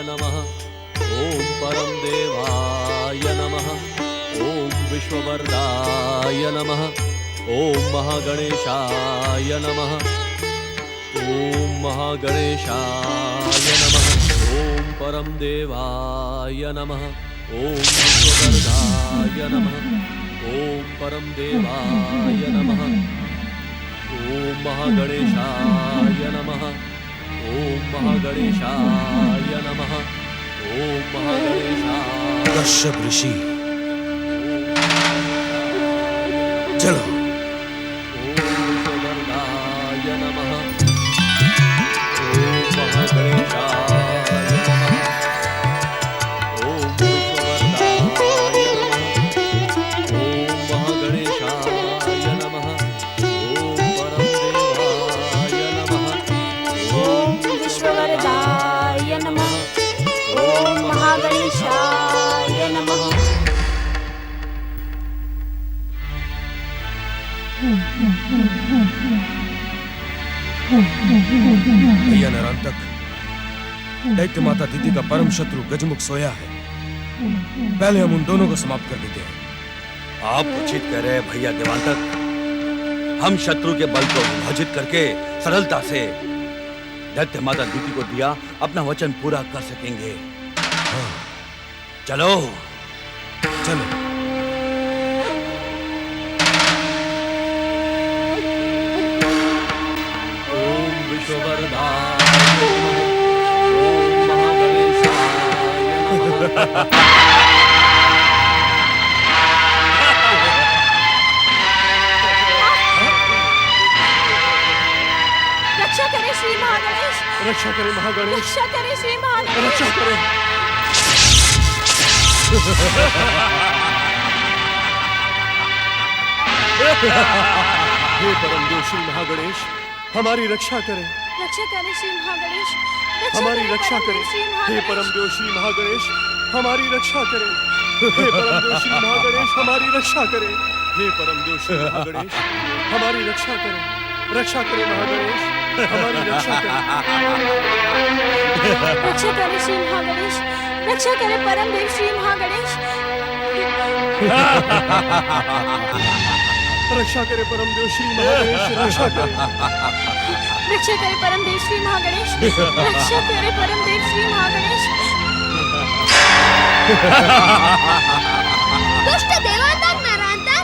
नमः। ओम परम देवाय नमः। ओम विश्ववरदाय नमः। ओम महागणेशाय नमः। ओम महागणेशाय नमः। ओम परम देवाय नमः। ओम विश्ववरदाय नमः। ओम परम देवाय नमः। ओम महागणेशाय नमः। ओम महागणेशाय नमः। ओम महागणेशाय। कश्यप ऋषि, चलो। ओम विश्ववरदाय नमः। ओम महागणेशाय नमः। ओम विश्ववरदाय नमः। ओम महागणेशाय नमः। ओम परम देवाय नमः। ओम विश्ववरदाय नमः। ओम महागणेशाय नमः। भैया नरांतक, दैत्य माता दीदी का परम शत्रु गजमुख सोया है। पहले हम उन दोनों को समाप्त कर देते हैं। आप उचित कह रहे हैं भैया देवांतक। हम शत्रु के बल को विभाजित करके सरलता से दैत्य माता दीदी को दिया अपना वचन पूरा कर सकेंगे। हाँ। चलो चलो। ओम विश्ववरदाय नमः। ओम महागणेशाय नमः। रक्षा करें श्री महागणेश। रक्षा करें महागणेश। रक्षा करें श्री महागणेश। रक्षा करें। हे परम दोषी महागणेश, हमारी रक्षा करें। रक्षा करें श्री महागणेश। हमारी रक्षा करें। हे परम दोषी महागणेश, हमारी रक्षा करें। हे परम दोषी महागणेश, हमारी रक्षा करें। हे परम दोषी महागणेश, हमारी रक्षा करें। रक्षा करें महागणेश, हमारी रक्षा करें। रक्षा करें श्री महागणेश। रक्षा करें परम देव श्री महागणेश। रक्षा करें परम दोषी महागणेश, रक्षा करें। रक्षा करें परम देव श्री महागणेश। रक्षा करें परम देव श्री महागणेश। दुष्ट देवांतक नरांतक,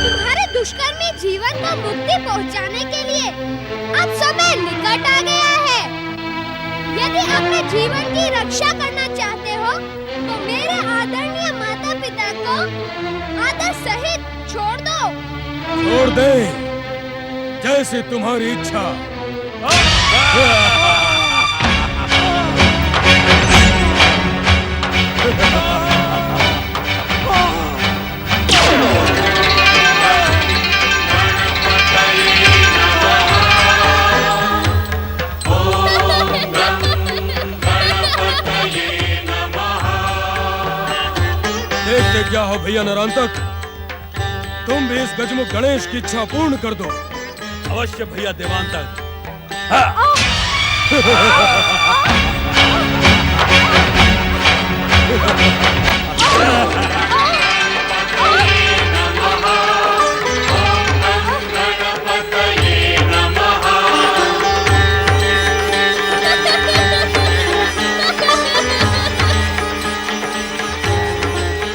तुम्हारे दुष्कर्मी जीवन को मुक्ति पहुंचाने के लिए अब समय निकट आ गया है। यदि अपने जीवन की रक्षा करना चाहते हो तो मेरे आदरणीय माता पिता को आदर सहित छोड़ दो। छोड़ दे, जैसे तुम्हारी इच्छा। देखते क्या हो भैया नरांतक, तुम भी इस गजमुख गणेश की इच्छा पूर्ण कर दो। अवश्य भैया देवांतक।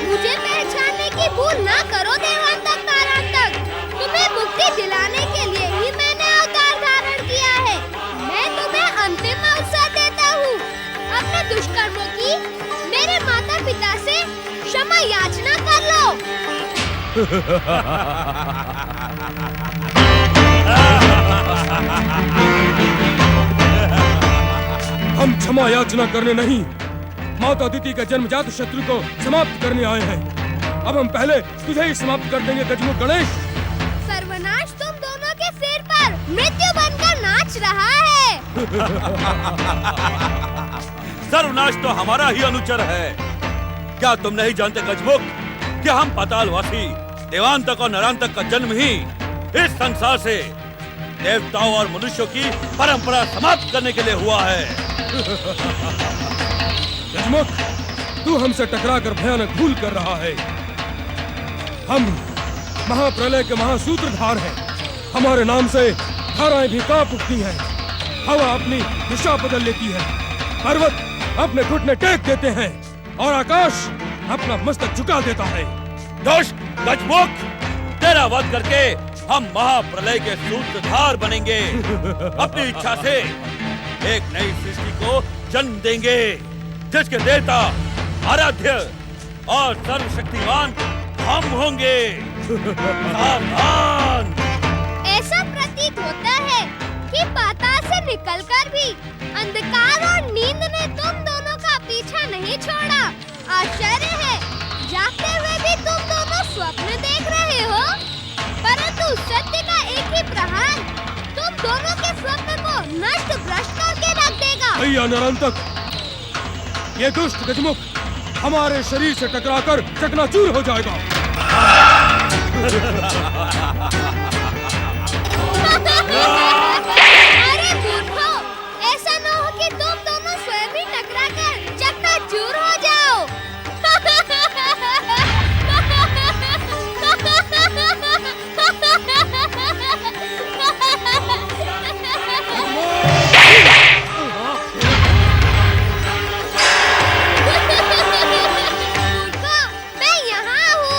मुझे पहचानने की भूल ना करो देवांतक तारांतक। तुम्हें मुक्ति दिलाने के लिए ही मैंने अवतार धारण किया है। मैं तुम्हें अंतिम अवसर देता हूँ। अपने दुष्कर्मों की मेरे माता पिता से क्षमा याचना कर लो। हम क्षमा याचना करने नहीं, माता दीदी के जन्मजात शत्रु को समाप्त करने आए हैं। अब हम पहले तुझे ही समाप्त कर देंगे गजमुख गणेश। सर्वनाश तुम दोनों के सिर पर मृत्यु बनकर नाच रहा है। सर्वनाश तो हमारा ही अनुचर है। क्या तुम नहीं जानते गजमुख कि हम पातालवासी देवांतक और नरांतक का जन्म ही इस संसार से देवताओं और मनुष्यों की परंपरा समाप्त करने के लिए हुआ है। गजमुख, तू हमसे टकराकर भयानक भूल कर रहा है। हम महाप्रलय के महासूत्रधार हैं। हमारे नाम से धाराएं भी कांप उठती हैं, हवा अपनी दिशा बदल लेती है, पर्वत अपने घुटने टेक देते हैं और आकाश अपना मस्तक झुका देता है। दुष्ट गजमुख, तेरा वध करके हम महाप्रलय के सूत्रधार बनेंगे। अपनी इच्छा से एक नई सृष्टि को जन्म देंगे, जिसके देवता, आराध्य और सर्वशक्तिमान हम होंगे। सावधान! ऐसा प्रतीत होता है कि पाताल से निकलकर भी अंधकार और नींद ने तुम दोनों का पीछा नहीं छोड़ा। आश्चर्य है, जागते हुए भी तुम दोनों स्वप्न देख रहे हो, परंतु सत्य का एक ही प्रहार तुम दोनों के स्वप्न को नष्ट भ्रष्ट करके रख देगा। भैया निरंतक, ये दुष्ट गजमुख हमारे शरीर से टकराकर चकनाचूर हो जाएगा। अरे मूर्खों, ऐसा न हो कि तुम दोनों स्वयं ही टकराकर चकनाचूर हो जाओ। मूर्खों, मैं यहाँ हूँ।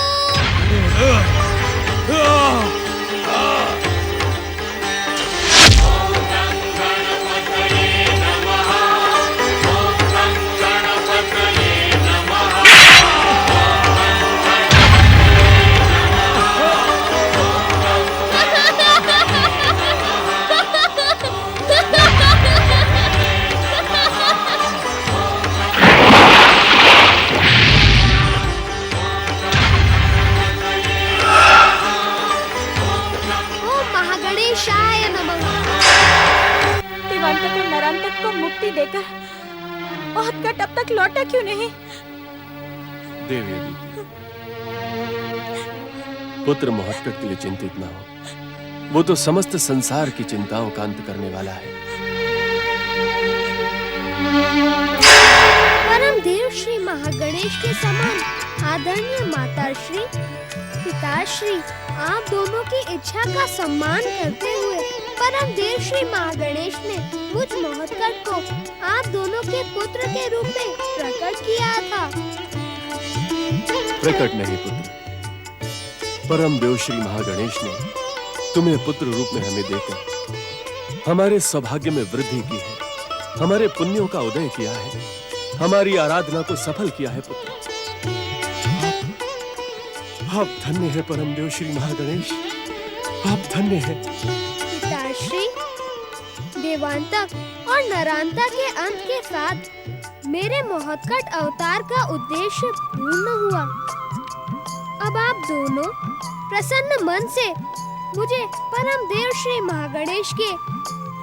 देवांतक और नरांतक को मुक्ति देकर महत्कट अब तक लौटा क्यों नहीं? देवी अदिति, पुत्र महत्कट के लिए चिंतित न हो, वो तो समस्त संसार की चिंताओं का अंत करने वाला है। परम देव श्री महागणेश के समान आदरणीय माताश्री, पिताश्री, आप दोनों की इच्छा का सम्मान करते हुए परम देव श्री महागणेश ने मुझ महत्कट को आप दोनों के पुत्र के रूप में प्रकट किया था। प्रकट नहीं पुत्र, परम देव श्री महागणेश ने तुम्हें पुत्र रूप में हमें देकर हमारे सौभाग्य में वृद्धि की है, हमारे पुण्यों का उदय किया है, हमारी आराधना को सफल किया है। पुत्र, आप धन्य है परम देव श्री महागणेश, आप धन्य है। पिताश्री, देवांतक और नरांतक के अंत के साथ मेरे महत्कट अवतार का उद्देश्य पूर्ण हुआ। अब आप दोनों प्रसन्न मन से मुझे परम देव श्री महागणेश के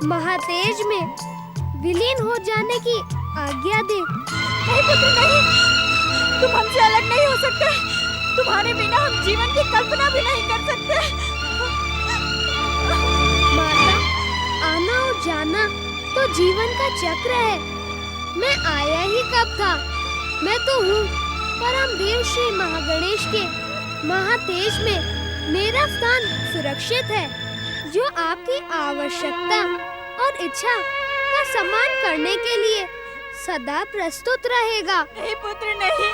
महातेज में विलीन हो जाने की आज्ञा दे। नहीं पुत्र नहीं, तुम हमसे अलग नहीं हो सकते। तुम्हारे बिना हम जीवन की कल्पना भी नहीं कर सकते। माता, आना और जाना तो जीवन का चक्र है। मैं आया ही कब था? मैं तो हूँ। परम देव श्री महागणेश के महातेज में मेरा स्थान सुरक्षित है, जो आपकी आवश्यकता और इच्छा का सम्मान करने के लिए सदा प्रस्तुत रहेगा। नहीं पुत्र नहीं,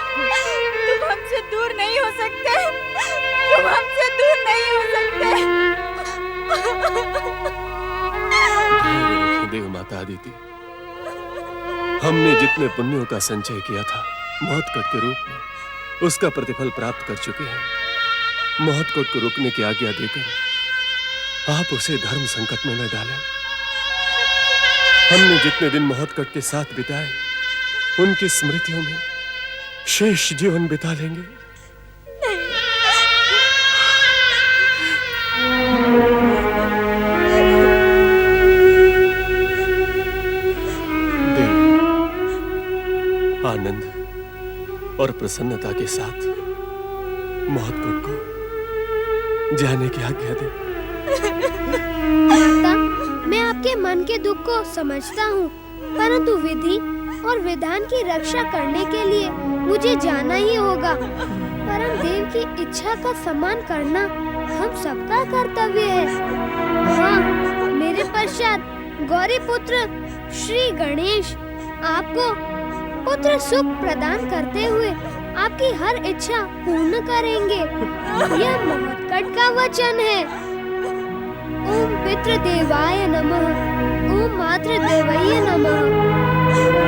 तुम हमसे दूर नहीं हो सकते, तुम हमसे दूर नहीं हो सकते। देव माता अदिति, हमने जितने पुण्यों का संचय किया था महत्कट के रूप में, उसका प्रतिफल प्राप्त कर चुके हैं। महत्कट को रुकने की आज्ञा देकर आप उसे धर्म संकट में न डालें। हमने जितने दिन महत्कट के साथ बिताए, उनकी स्मृतियों में शेष जीवन बिता लेंगे। देव, आनंद और प्रसन्नता के साथ महत्कट को जाने की आज्ञा दे। माता, मैं आपके मन के दुख को समझता हूँ, परंतु विधि और विधान की रक्षा करने के लिए मुझे जाना ही होगा। परम देव की इच्छा का सम्मान करना हम सबका कर्तव्य है। हाँ, मेरे पश्चात गौरी पुत्र श्री गणेश आपको पुत्र सुख प्रदान करते हुए आपकी हर इच्छा पूर्ण करेंगे। यह महत्कट का वचन है। ओम पितृदेवाय नमः। ओम मातृदेवये नमः।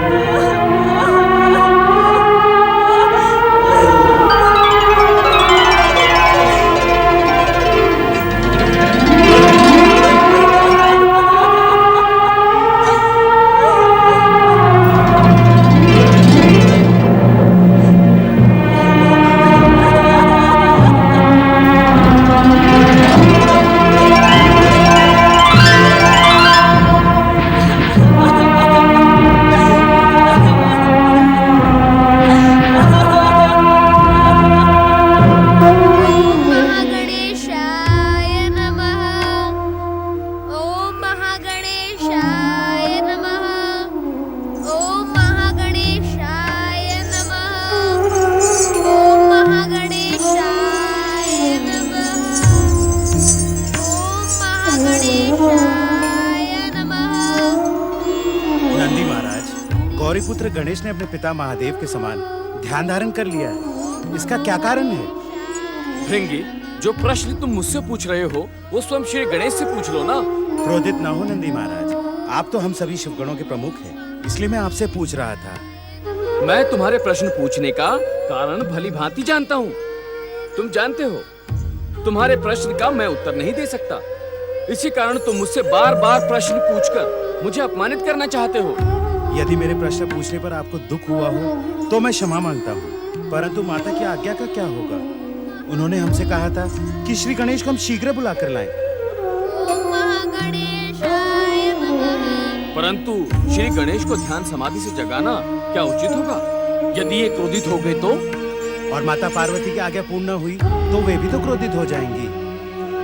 गौरीपुत्र गणेश ने अपने पिता महादेव के समान ध्यान धारण कर लिया है। इसका क्या कारण है? भृंगी, जो प्रश्न तुम मुझसे पूछ रहे हो वो स्वयं श्री गणेश से पूछ लो ना। क्रोधित न हो नंदी महाराज, आप तो हम सभी शिवगणों के प्रमुख हैं, इसलिए मैं आपसे पूछ रहा था। मैं तुम्हारे प्रश्न पूछने का कारण भली भांति जानता हूँ। तुम जानते हो, तुम्हारे प्रश्न का मैं उत्तर नहीं दे सकता। इसी कारण तुम मुझसे बार बार प्रश्न पूछकर मुझे अपमानित करना चाहते हो। यदि मेरे प्रश्न पूछने पर आपको दुख हुआ हो तो मैं क्षमा मांगता हूँ, परंतु माता की आज्ञा का क्या होगा? उन्होंने हमसे कहा था कि श्री गणेश को हम शीघ्र बुला कर लाएं। परंतु श्री गणेश को ध्यान समाधि से जगाना क्या उचित होगा? यदि ये क्रोधित हो गए तो? और माता पार्वती की आज्ञा पूर्ण न हुई तो वे भी तो क्रोधित हो जाएंगी।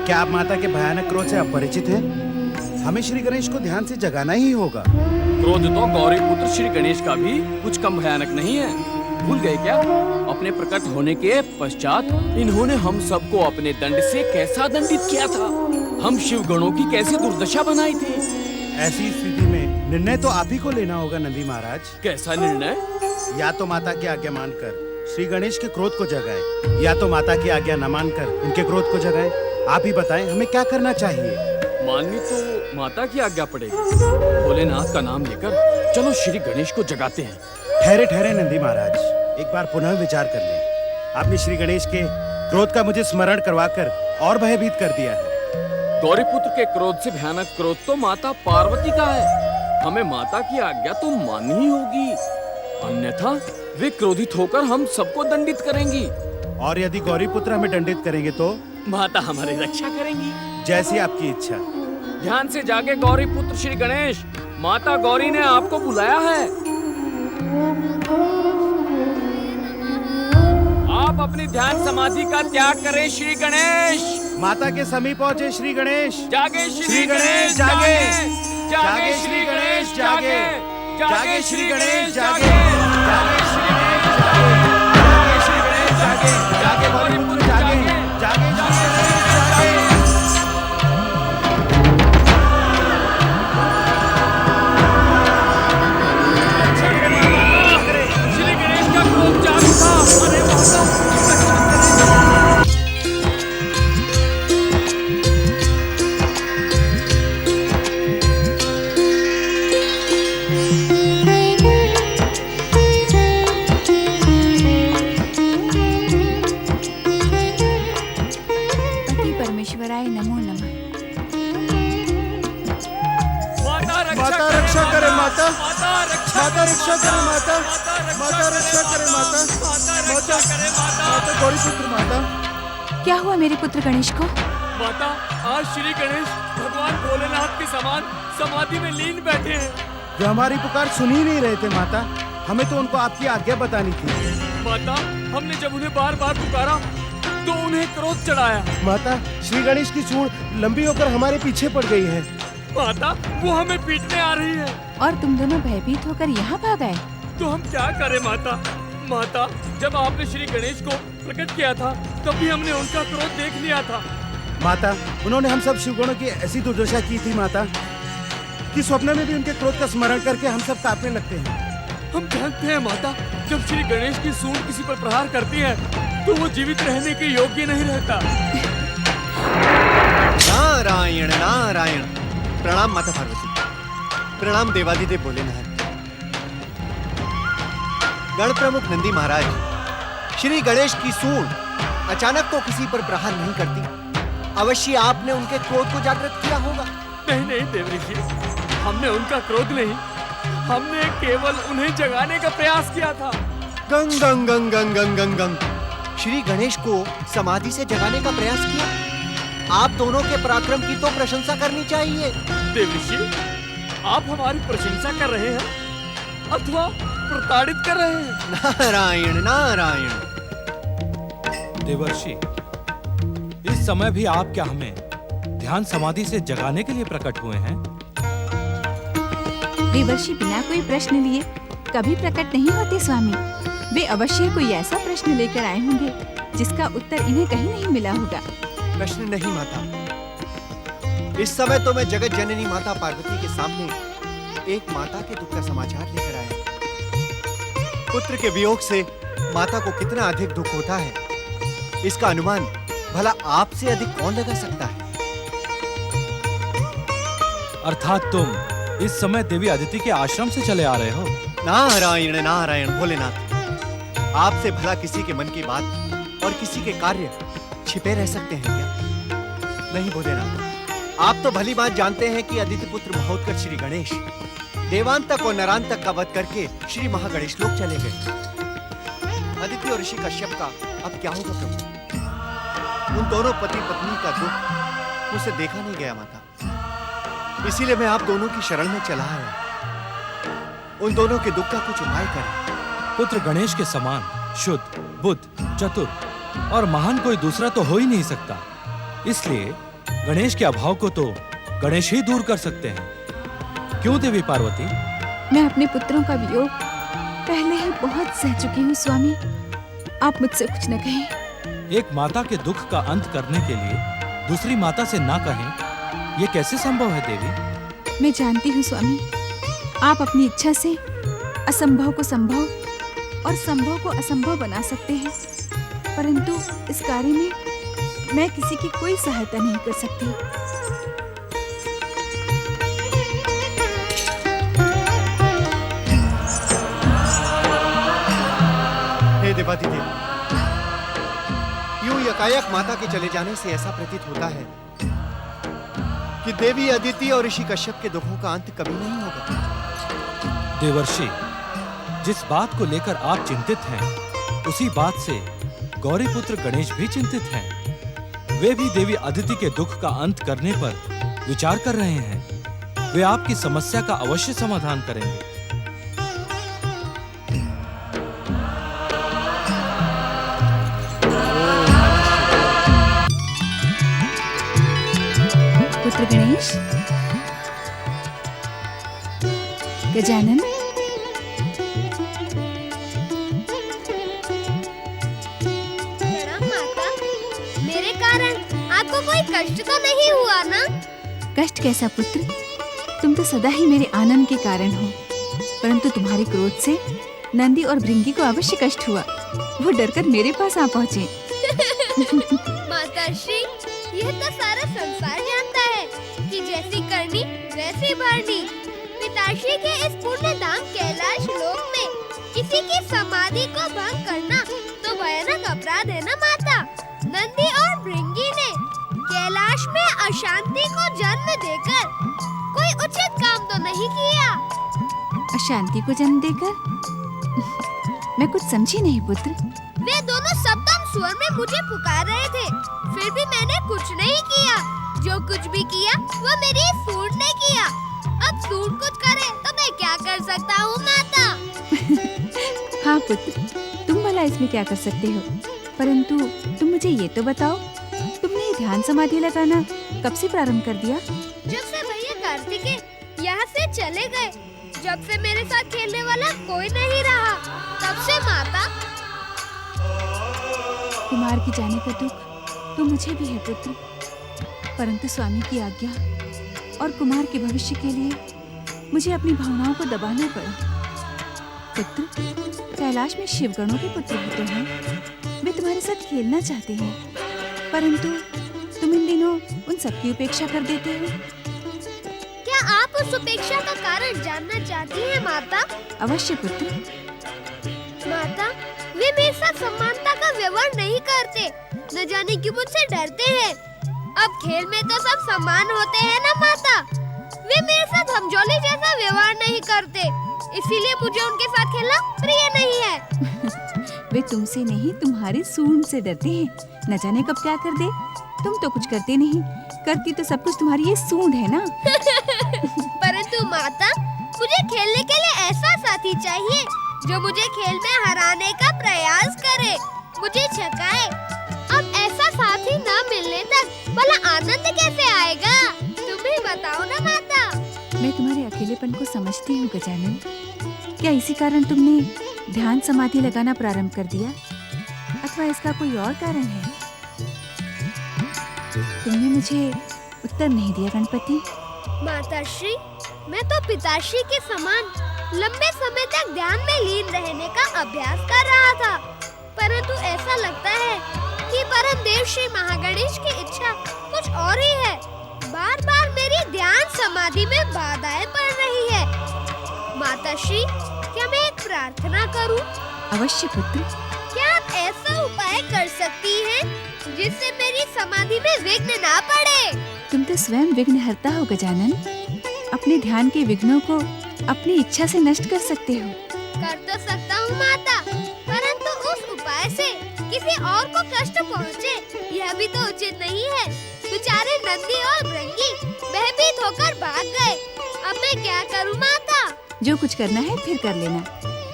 क्या आप माता के भयानक क्रोध से अपरिचित हैं? हमें श्री गणेश को ध्यान से जगाना ही होगा। क्रोध तो गौरी पुत्र श्री गणेश का भी कुछ कम भयानक नहीं है। भूल गए क्या? अपने प्रकट होने के पश्चात इन्होंने हम सबको अपने दंड से कैसा दंडित किया था। हम शिव गणों की कैसी दुर्दशा बनाई थी। ऐसी स्थिति में निर्णय तो आप ही को लेना होगा नंदी महाराज। कैसा निर्णय? या तो माता की आज्ञा मानकर श्री गणेश के क्रोध को जगाए, या तो माता की आज्ञा न मानकर उनके क्रोध को जगाए। आप ही बताएं हमें क्या करना चाहिए। माननी तो माता की आज्ञा पड़ेगी। भोलेनाथ का नाम लेकर चलो श्री गणेश को जगाते हैं। ठहरे ठहरे नंदी महाराज, एक बार पुनः विचार कर लें। आपने श्री गणेश के क्रोध का मुझे स्मरण करवाकर और भयभीत कर दिया है। गौरीपुत्र के क्रोध से भयानक क्रोध तो माता पार्वती का है। हमें माता की आज्ञा तो माननी ही होगी, अन्यथा वे क्रोधित होकर हम सबको दंडित करेंगी। और यदि गौरीपुत्र हमें दंडित करेंगे तो? माता हमारी रक्षा करेंगी। जैसी आपकी इच्छा। ध्यान से जागे गौरीपुत्र श्री गणेश, माता गौरी ने आपको बुलाया है। आप अपनी ध्यान समाधि का त्याग करें श्री गणेश। माता के समीप पहुँचे श्री गणेश। जागे श्री गणेश जागे, जागे श्री गणेश जागे, जागे श्री गणेश जागे, जागे श्री गणेश जागे, जागे श्री गणेश जागे, जागे गौरीपुत्र जागे, जागे श्री गणेश जागे। श्री गणेश का क्रोध जाग था। अरे माता परमेश्वराय नमो नमः। माता रक्षा करे माता, माता रक्षा करे माता, माता रक्षा करे माता, माता माता गौरीपुत्र माता। क्या हुआ मेरे पुत्र गणेश को? माता, आज श्री गणेश भगवान भोलेनाथ के समान समाधि में लीन बैठे हैं। वे हमारी पुकार सुन ही नहीं रहे थे माता, हमें तो उनको आपकी आज्ञा बतानी थी। माता, हमने जब उन्हें बार बार पुकारा तो उन्हें क्रोध चढ़ाया। माता, श्री गणेश की सूंड लंबी होकर हमारे पीछे पड़ गई है। माता, वो हमें पीटने आ रही है। और तुम दोनों भयभीत होकर यहाँ भाग आए। तो हम क्या करें माता? माता, जब आपने श्री गणेश को प्रकट किया था तभी हमने उनका क्रोध देख लिया था। माता, उन्होंने हम सब शिवगणों की ऐसी दुर्दशा की थी माता कि स्वप्न में भी उनके क्रोध का स्मरण करके हम सब कांपने लगते हैं। हम जानते हैं माता, जब श्री गणेश की सूंड किसी पर प्रहार करती है तो वो जीवित रहने के योग्य नहीं रहता। नारायण नारायण। प्रणाम माता पार्वती, प्रणाम देवादिदेव भोलेनाथ। गण प्रमुख नंदी महाराज, श्री गणेश की सूंड अचानक तो किसी पर प्रहार नहीं करती। अवश्य आपने उनके क्रोध को जागृत किया होगा। नहीं नहीं देवऋषि, हमने उनका क्रोध नहीं, हमने केवल उन्हें जगाने का प्रयास किया था। गंग गंग गंग गंग गंग गंग गंग। श्री गणेश को समाधि से जगाने का प्रयास किया। आप दोनों के पराक्रम की तो प्रशंसा करनी चाहिए। देवऋषि, आप हमारी प्रशंसा कर रहे हैं अथवा प्रताड़ित कर रहे हैं? नारायण नारायण। देवर्षि, इस समय भी आप क्या हमें ध्यान समाधि से जगाने के लिए प्रकट हुए हैं? देवर्षि बिना कोई प्रश्न लिए कभी प्रकट नहीं होते स्वामी। वे अवश्य कोई ऐसा प्रश्न लेकर आए होंगे जिसका उत्तर इन्हें कहीं नहीं मिला होगा। प्रश्न नहीं माता, इस समय तो मैं जगत जननी माता पार्वती के सामने एक माता के दुख का समाचार लेकर आया। पुत्र के वियोग से माता को कितना अधिक दुख होता है, इसका अनुमान भला आपसे अधिक कौन लगा सकता है? अर्थात तुम इस समय देवी अदिति के आश्रम से चले आ रहे हो? नारायण नारायण भोलेनाथ, आपसे भला किसी के मन की बात और किसी के कार्य छिपे रह सकते हैं क्या? नहीं भोलेनाथ, आप तो भली बात जानते हैं कि अदिति पुत्र महोत्कच श्री गणेश देवांतक और नरांतक का वध करके श्री महागणेश लोक चले गए। अदिति और ऋषि कश्यप का अब क्या होगा प्रभु? उन दोनों पति पत्नी का दुख मुझसे देखा नहीं गया माता, इसीलिए मैं आप दोनों की शरण में चला आया। उन दोनों के दुख का कुछ उपाय करें। पुत्र गणेश के समान शुद्ध, बुद्ध, चतुर और महान कोई दूसरा तो हो ही नहीं सकता। इसलिए गणेश के अभाव को तो गणेश ही दूर कर सकते हैं। क्यों देवी पार्वती? मैं अपने पुत्रों का वियोग पहले ही बहुत सह चुकी हूँ स्वामी। आप मुझसे कुछ न कहें। एक माता के दुख का अंत करने के लिए दूसरी माता से ना कहें, ये कैसे संभव है देवी? मैं जानती हूँ स्वामी, आप अपनी इच्छा से असंभव को संभव और संभव को असंभव बना सकते हैं, परंतु इस कार्य में मैं किसी की कोई सहायता नहीं कर सकती। हे देवादिदेव, यूं यकायक माता के चले जाने से ऐसा प्रतीत होता है कि देवी अदिति और ऋषि कश्यप के दुखों का अंत कभी नहीं होगा। देवर्षि, जिस बात को लेकर आप चिंतित हैं, उसी बात से गौरी पुत्र गणेश भी चिंतित हैं। वे भी देवी अदिति के दुख का अंत करने पर विचार कर रहे हैं। वे आपकी समस्या का अवश्य समाधान करेंगे। पुत्र गणेश, गजानन, प्रणाम माता। मेरे कारण आपको कोई कष्ट तो नहीं हुआ ना? कष्ट कैसा पुत्र, तुम तो सदा ही मेरे आनंद के कारण हो, परंतु तुम्हारे क्रोध से नंदी और भृंगी को अवश्य कष्ट हुआ। वो डरकर मेरे पास आ पहुँचे। माताश्री, यह तो सारा संसार जानता है कि जैसी करनी वैसी भरनी। पिताश्री के इस पुण्य धाम कैलाश लोक में किसी की समाधि को भंग करना तो भयानक अपराध है ना माता। नंदी और भृंगी ने कैलाश में अशांति को जन्म देकर कोई उचित काम तो नहीं किया। अशांति को जन्म देकर? मैं कुछ समझी नहीं पुत्र। वे दोनों सप्तम स्वर में मुझे पुकार रहे थे, फिर भी मैंने कुछ नहीं किया। जो कुछ भी किया वो मेरी सूंड ने किया। अब सूंड कुछ करे तो मैं क्या कर सकता हूँ माता? हाँ पुत्र, तुम भला इसमें क्या कर सकते हो, परंतु तुम मुझे ये तो बताओ, तुमने ये ध्यान समाधि लगाना कब से प्रारंभ कर दिया? जब से भैया करते चले गए। जब से मेरे साथ खेलने वाला कोई नहीं रहा, तब से माता। कुमार के जाने का दुख तो मुझे भी है पुत्र, परंतु स्वामी की आज्ञा और कुमार के भविष्य के लिए मुझे अपनी भावनाओं को दबाना पड़ा। पुत्र, कैलाश में शिवगणों के पुत्र भी तो हैं। वे तुम्हारे साथ खेलना चाहते हैं, परंतु तुम इन दिनों उन सबकी उपेक्षा कर देते हो। क्या आप उस उपेक्षा का कारण जानना चाहती हैं माता? अवश्य पुत्र। माता, वे मेरे साथ समानता का व्यवहार नहीं करते, न जाने क्यों मुझसे डरते हैं। अब खेल में तो सब समान होते हैं ना माता। वे मेरे साथ हमजोली जैसा व्यवहार नहीं करते, इसीलिए मुझे उनके साथ खेलना प्रिय नहीं है। वे तुमसे नहीं, तुम्हारे सूंड से डरते हैं। न जाने कब क्या कर दे। तुम तो कुछ करते नहीं, करती तो सब कुछ तुम्हारी ये सूंड है ना। परंतु माता, मुझे खेलने के लिए ऐसा साथी चाहिए जो मुझे खेल में हराने का प्रयास करे, मुझे छकाए। अब ऐसा साथी न मिलने तक भला आनंद कैसे आएगा? तुम ही बताओ ना माता। मैं तुम्हारे अकेलेपन को समझती हूँ गजानन। क्या इसी कारण तुमने ध्यान समाधि लगाना प्रारंभ कर दिया, अथवा इसका कोई और कारण है? तुमने मुझे उत्तर नहीं दिया गणपति। माताश्री, मैं तो पिताश्री के समान लंबे समय तक ध्यान में लीन रहने का अभ्यास कर रहा था, परंतु ऐसा लगता है कि परम देव श्री महागणेश की इच्छा कुछ और ही है। बार बार मेरी ध्यान समाधि में बाधाएं पड़ रही है। माताश्री, क्या मैं एक प्रार्थना करूं? अवश्य पुत्र। क्या आप ऐसा उपाय कर सकती हैं जिससे मेरी समाधि में विघ्न ना पड़े? तुम तो स्वयं विघ्नहर्ता हो गजानन। अपने ध्यान के विघ्नों को अपनी इच्छा से नष्ट कर सकते हो। कर तो सकता हूँ माता, परंतु उस उपाय से किसी और को कष्ट पहुँचे, यह भी तो उचित नहीं है। बेचारे नंदी और भृंगी भयभीत होकर भाग गए। अब मैं क्या करूँ माता? जो कुछ करना है फिर कर लेना।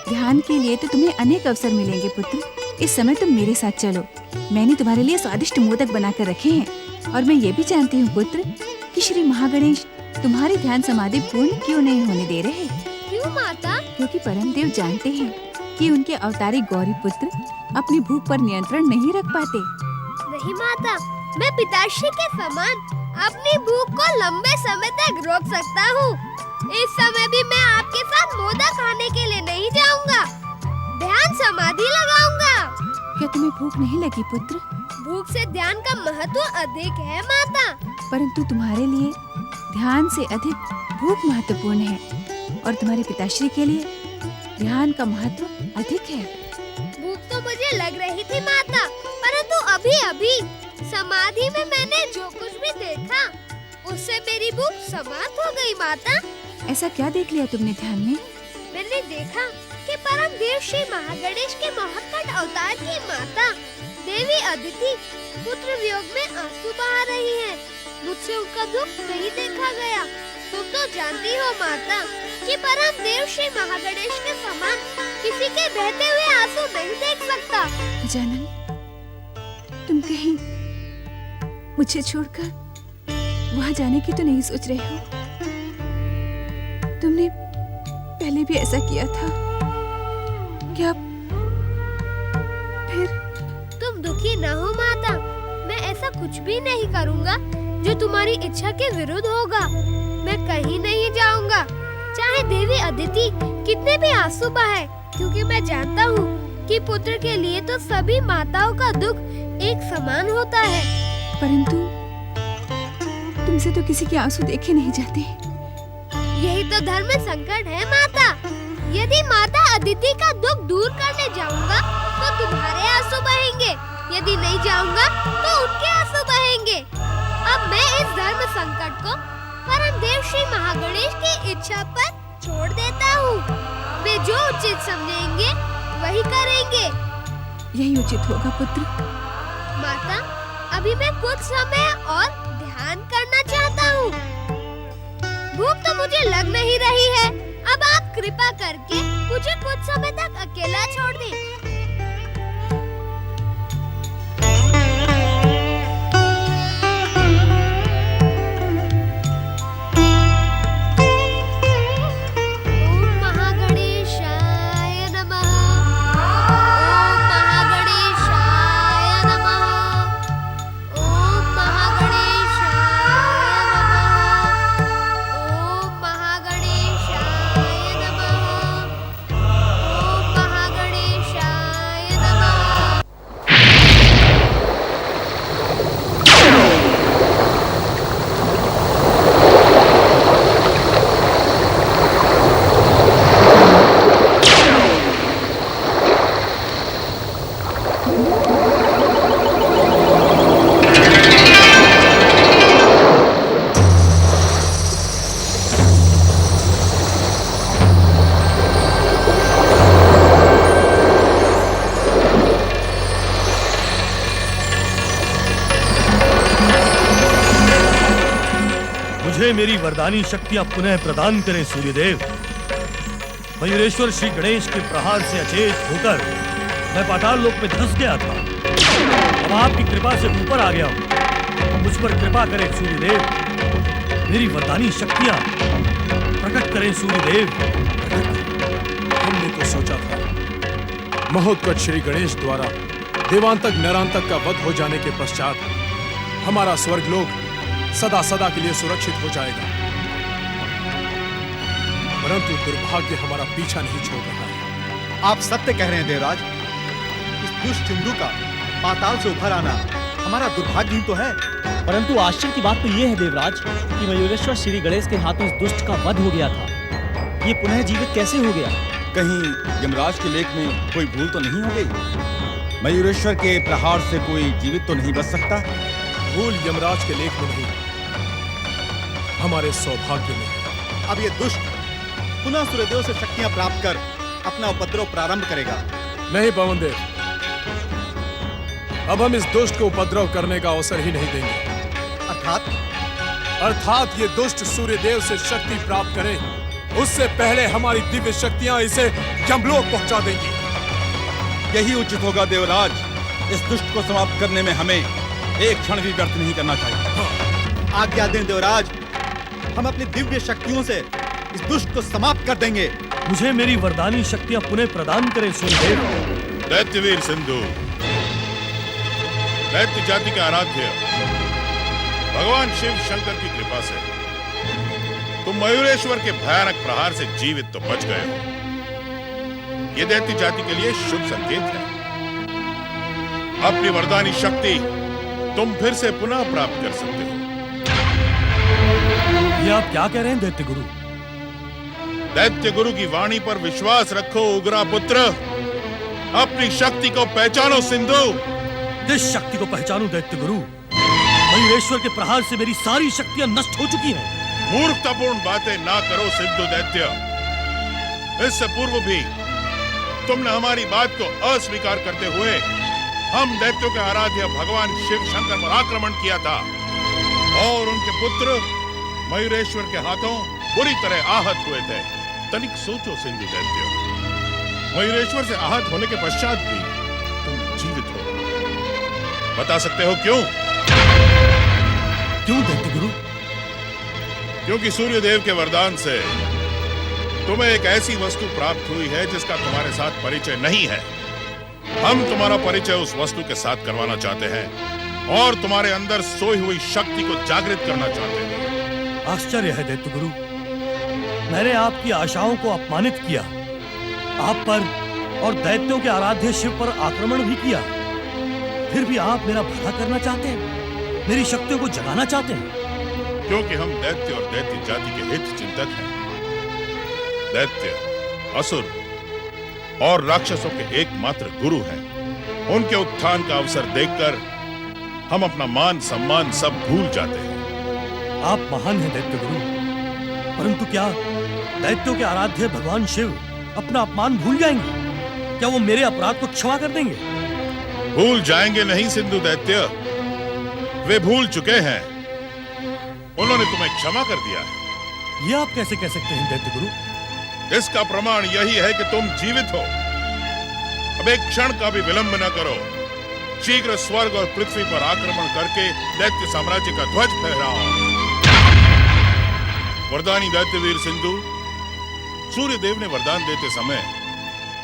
ध्यान के लिए तो तुम्हें अनेक अवसर मिलेंगे पुत्र। इस समय तुम मेरे साथ चलो। मैंने तुम्हारे लिए स्वादिष्ट मोदक बनाकर रखे हैं, और मैं ये भी जानती हूँ पुत्र कि श्री महागणेश तुम्हारी ध्यान समाधि पूर्ण क्यों नहीं होने दे रहे। क्यों माता? क्योंकि परम देव जानते हैं कि उनके अवतारी गौरी पुत्र अपनी भूख पर नियंत्रण नहीं रख पाते। नहीं माता, मैं पिताश्री के समान अपनी भूख को लंबे समय तक रोक सकता हूँ। इस समय भी मैं आपके साथ मोदक खाने के लिए नहीं जाऊंगा, ध्यान समाधि लगाऊंगा। क्या तुम्हें भूख नहीं लगी पुत्र? भूख से ध्यान का महत्व अधिक है माता। परंतु तुम्हारे लिए ध्यान से अधिक भूख महत्वपूर्ण है, और तुम्हारे पिताश्री के लिए ध्यान का महत्व अधिक है। भूख तो मुझे लग रही थी माता, परंतु अभी अभी समाधि में मैंने जो कुछ भी देखा उससे मेरी भूख समाप्त हो गई माता। ऐसा क्या देख लिया तुमने ध्यान में? मैंने देखा कि परम देव श्री महागणेश के महाकट अवतार की माता देवी अदिति पुत्र वियोग में आंसू बहा रही है। मुझसे उनका दुख नहीं देखा गया। तुम तो जानती हो माता कि परम देव श्री महागणेश के समान किसी के बहते हुए आंसू नहीं देख सकता। गजानन, तुम कहीं मुझे छोड़कर वहाँ जाने की तो नहीं सोच रहे हो? तुमने पहले भी ऐसा किया था, क्या फिर? तुम दुखी न हो माता, मैं ऐसा कुछ भी नहीं करूँगा जो तुम्हारी इच्छा के विरुद्ध होगा। मैं कहीं नहीं जाऊँगा, चाहे देवी अदिति कितने भी आंसू बहाए, क्योंकि मैं जानता हूँ कि पुत्र के लिए तो सभी माताओं का दुख एक समान होता है। परंतु तुमसे तो किसी के आंसू देखे नहीं जाते। यही तो धर्म संकट है माता। यदि माता अदिति का दुख दूर करने जाऊंगा तो तुम्हारे आंसू बहेंगे, यदि नहीं जाऊंगा तो उनके आंसू बहेंगे। अब मैं इस धर्म संकट को परम देव श्री महागणेश की इच्छा पर छोड़ देता हूँ। वे जो उचित समझेंगे वही करेंगे। यही उचित होगा पुत्र। माता, अभी मैं कुछ समय और ध्यान करना चाहता हूँ। भूख तो मुझे लग नहीं रही है। अब आप कृपा करके मुझे कुछ समय तक अकेला छोड़ दें। मुझे मेरी वरदानी शक्तियां पुनः प्रदान करें सूर्यदेव। मयूरेश्वर श्री गणेश के प्रहार से अचेत होकर मैं पाताल लोक में धंस गया था। अब आपकी कृपा से ऊपर आ गया हूं। मुझ पर कृपा करें सूर्यदेव। मेरी वरदानी शक्तियां प्रकट करें सूर्यदेव। हमने तो सोचा था महोत्कट श्री गणेश द्वारा देवांतक नरांतक का वध हो जाने के पश्चात हमारा स्वर्गलोक सदा सदा के लिए सुरक्षित हो जाएगा, परंतु दुर्भाग्य हमारा पीछा नहीं छोड़ रहा है। आप सत्य कह रहे हैं देवराज। इस दुष्ट सिंधु का पाताल से उभर आना हमारा दुर्भाग्य ही तो है। परंतु आश्चर्य की बात तो ये है देवराज कि मयूरेश्वर श्री गणेश के हाथों इस दुष्ट का वध हो गया था। ये पुनः जीवित कैसे हो गया? कहीं यमराज के लेख में कोई भूल तो नहीं हो गई? मयूरेश्वर के प्रहार से कोई जीवित तो नहीं बच सकता? भूल यमराज के लेख में नहीं, हमारे सौभाग्य में है। अब ये दुष्ट पुनः सूर्यदेव से शक्तियां प्राप्त कर अपना उपद्रव प्रारंभ करेगा। नहीं पवनदेव, अब हम इस दुष्ट को उपद्रव करने का अवसर ही नहीं देंगे। अर्थात ये दुष्ट सूर्यदेव से शक्ति प्राप्त करे उससे पहले हमारी दिव्य शक्तियां इसे यमलोक पहुंचा देंगी। यही उचित होगा देवराज। इस दुष्ट को समाप्त करने में हमें एक क्षण भी व्यर्थ नहीं करना चाहिए। आज्ञा दें देवराज, हम अपनी दिव्य शक्तियों से इस दुष्ट को समाप्त कर देंगे। मुझे मेरी वरदानी शक्तियां पुनः प्रदान करें सूर्यदेव। दैत्यवीर सिंधु, दैत्य जाति का आराध्य भगवान शिव शंकर की कृपा से तुम मयूरेश्वर के भयानक प्रहार से जीवित तो बच गए हो। ये दैत्य जाति के लिए शुभ संकेत है। अपनी वरदानी शक्ति तुम फिर से पुनः प्राप्त कर सकते हो। ये आप क्या कह रहे हैं दैत्य गुरु? दैत्य गुरु की वाणी पर विश्वास रखो उग्रा पुत्र। अपनी शक्ति को पहचानो सिंधु। किस शक्ति को पहचानूं दैत्य गुरु? मयूरेश्वर के प्रहार से मेरी सारी शक्तियां नष्ट हो चुकी हैं। मूर्खतापूर्ण बातें ना करो सिंधु दैत्य। इससे पूर्व भी तुमने हमारी बात को अस्वीकार करते हुए हम दैत्यों के आराध्य भगवान शिव शंकर पर आक्रमण किया था और उनके पुत्र मयूरेश्वर के हाथों बुरी तरह आहत हुए थे। तनिक सोचो सिंधु दैत्य, मयूरेश्वर से आहत होने के पश्चात भी तुम जीवित हो। बता सकते हो क्यों? क्यों दैत्य गुरु? क्योंकि सूर्यदेव के वरदान से तुम्हें एक ऐसी वस्तु प्राप्त हुई है जिसका तुम्हारे साथ परिचय नहीं है। हम तुम्हारा परिचय उस वस्तु के साथ करवाना चाहते हैं और तुम्हारे अंदर सोई हुई शक्ति को जागृत करना चाहते हैं। आश्चर्य है दैत्य गुरु, मैंने आपकी आशाओं को अपमानित किया, आप पर और दैत्यों के आराध्य शिव पर आक्रमण भी किया, फिर भी आप मेरा भला करना चाहते हैं, मेरी शक्तियों को जगाना चाहते हैं। क्योंकि हम दैत्य और दैत्य जाति के हित चिंतक हैं। दैत्य, असुर और राक्षसों के एकमात्र गुरु हैं। उनके उत्थान का अवसर देखकर हम अपना मान सम्मान सब भूल जाते हैं। आप महान हैं दैत्य गुरु, परंतु क्या दैत्यों के आराध्य भगवान शिव अपना अपमान भूल जाएंगे? क्या वो मेरे अपराध को क्षमा कर देंगे? भूल जाएंगे नहीं सिंधु दैत्य, वे भूल चुके हैं। उन्होंने तुम्हें क्षमा कर दिया है। ये आप कैसे कह सकते हैं दैत्य गुरु? इसका प्रमाण यही है कि तुम जीवित हो। अब एक क्षण का भी विलंब न करो। शीघ्र स्वर्ग और पृथ्वी पर आक्रमण करके दैत्य साम्राज्य का ध्वज फहराओ। वरदानी दैत्यवीर सिंधु, सूर्यदेव ने वरदान देते समय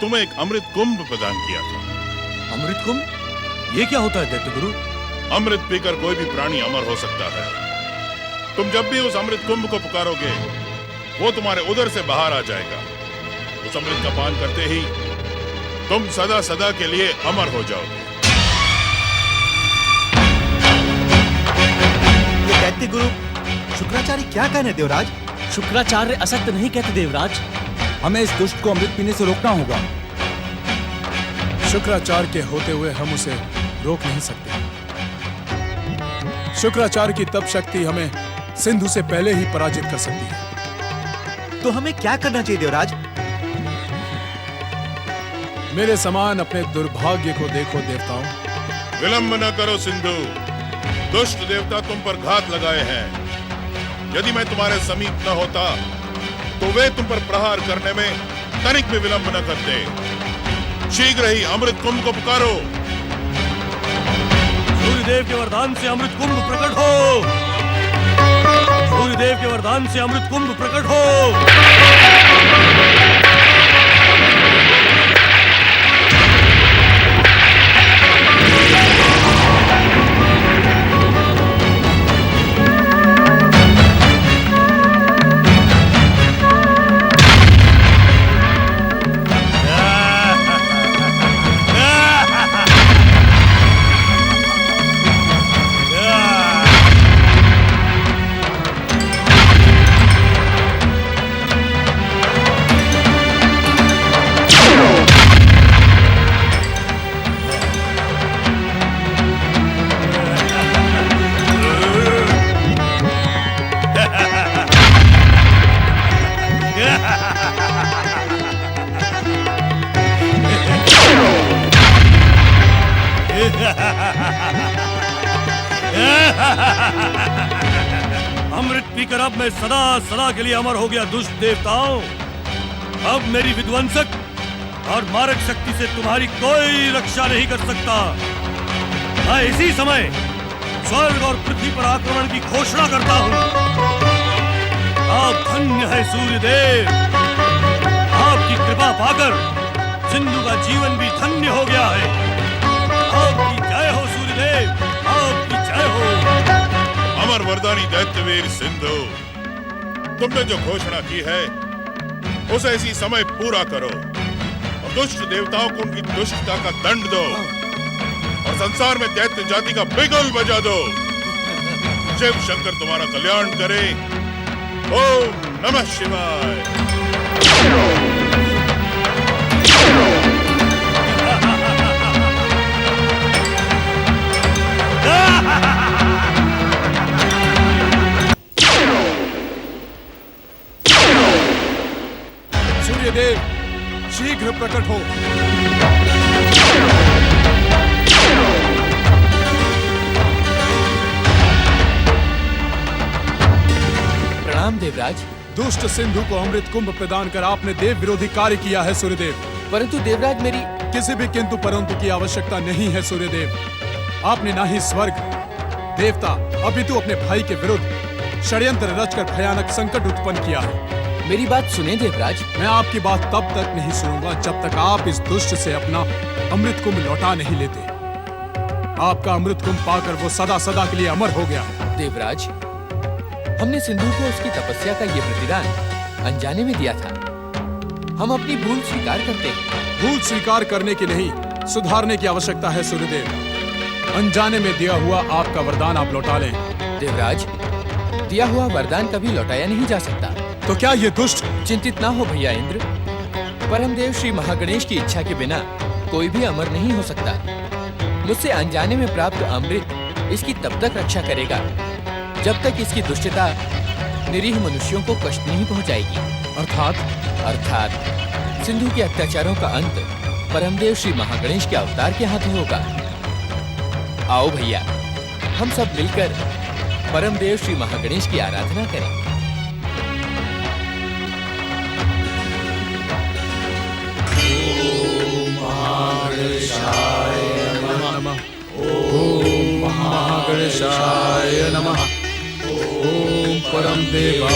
तुम्हें एक अमृत कुंभ प्रदान किया था। अमृत कुंभ? ये क्या होता है दैत्य गुरु? अमृत पीकर कोई भी प्राणी अमर हो सकता है। तुम जब भी उस अमृत कुंभ को पुकारोगे वो तुम्हारे उदर से बाहर आ जाएगा। उस अमृत का पान करते ही तुम सदा सदा के लिए अमर हो जाओगे। ये दैत्य गुरु शुक्राचार्य क्या कहने देवराज? शुक्राचार्य असत्य नहीं कहते देवराज। हमें इस दुष्ट को अमृत पीने से रोकना होगा। शुक्राचार्य के होते हुए हम उसे रोक नहीं सकते। शुक्राचार्य की तप शक्ति हमें सिंधु से पहले ही पराजित कर सकती है। तो हमें क्या करना चाहिए देवराज? मेरे समान अपने दुर्भाग्य को देखो देवताओं। विलंब न करो सिंधु, दुष्ट देवता तुम पर घात लगाए हैं। यदि मैं तुम्हारे समीप न होता तो वे तुम पर प्रहार करने में तनिक भी विलंब न करते। शीघ्र ही अमृत कुंभ को पुकारो। सूर्यदेव के वरदान से अमृत कुंभ प्रकट हो। सूर्यदेव के वरदान से अमृत कुंभ प्रकट हो। अमृत पीकर अब मैं सदा सदा के लिए अमर हो गया दुष्ट देवताओं। अब मेरी विध्वंसक और मारक शक्ति से तुम्हारी कोई रक्षा नहीं कर सकता। मैं इसी समय स्वर्ग और पृथ्वी पर आक्रमण की घोषणा करता हूँ। आप धन्य है सूर्यदेव। आपकी कृपा पाकर सिंधु का जीवन भी धन्य हो गया है। आपकी जय हो सूर्यदेव, आपकी जय हो। अमर वरदानी दैत्यवीर सिंधु, तुमने जो घोषणा की है उसे इसी समय पूरा करो और दुष्ट देवताओं को उनकी दुष्टता का दंड दो और संसार में दैत्य जाति का बिगुल बजा दो। शिव शंकर तुम्हारा कल्याण करे। ओम नमः शिवाय। सूर्यदेव शीघ्र प्रकट हो। प्रणाम देवराज। दुष्ट सिंधु को अमृत कुंभ प्रदान कर आपने देव विरोधी कार्य किया है सूर्यदेव। परंतु देवराज मेरी किसी भी किंतु परंतु की आवश्यकता नहीं है सूर्यदेव। आपने ना ही स्वर्ग देवता अपितु अपने भाई के विरुद्ध षड्यंत्र रचकर भयानक संकट उत्पन्न किया है। मेरी बात सुने देवराज। मैं आपकी बात तब तक नहीं सुनूंगा जब तक आप इस दुष्ट से अपना अमृत कुंभ लौटा नहीं लेते। आपका अमृत कुंभ पाकर वो सदा सदा के लिए अमर हो गया है। देवराज, हमने सिंधु को उसकी तपस्या का ये प्रतिदान अनजाने में दिया था। हम अपनी भूल स्वीकार करते हैं। भूल स्वीकार करने की नहीं, सुधारने की आवश्यकता है सूर्यदेव। अनजाने में दिया हुआ आपका वरदान आप लौटा लें। देवराज, दिया हुआ वरदान कभी लौटाया नहीं जा सकता। तो क्या ये दुष्ट? चिंतित ना हो भैया इंद्र। परमदेव श्री महागणेश की इच्छा के बिना कोई भी अमर नहीं हो सकता। मुझसे अनजाने में प्राप्त अमृत इसकी तब तक रक्षा करेगा जब तक इसकी दुष्टता निरीह मनुष्यों को कष्ट नहीं पहुंचाएगी। अर्थात सिंधु के अत्याचारों का अंत परमदेव श्री महागणेश के अवतार के हाथों होगा। आओ भैया, हम सब मिलकर परमदेव श्री महागणेश की आराधना करें। ओम महागणेशाय नमः। ओम परम देवा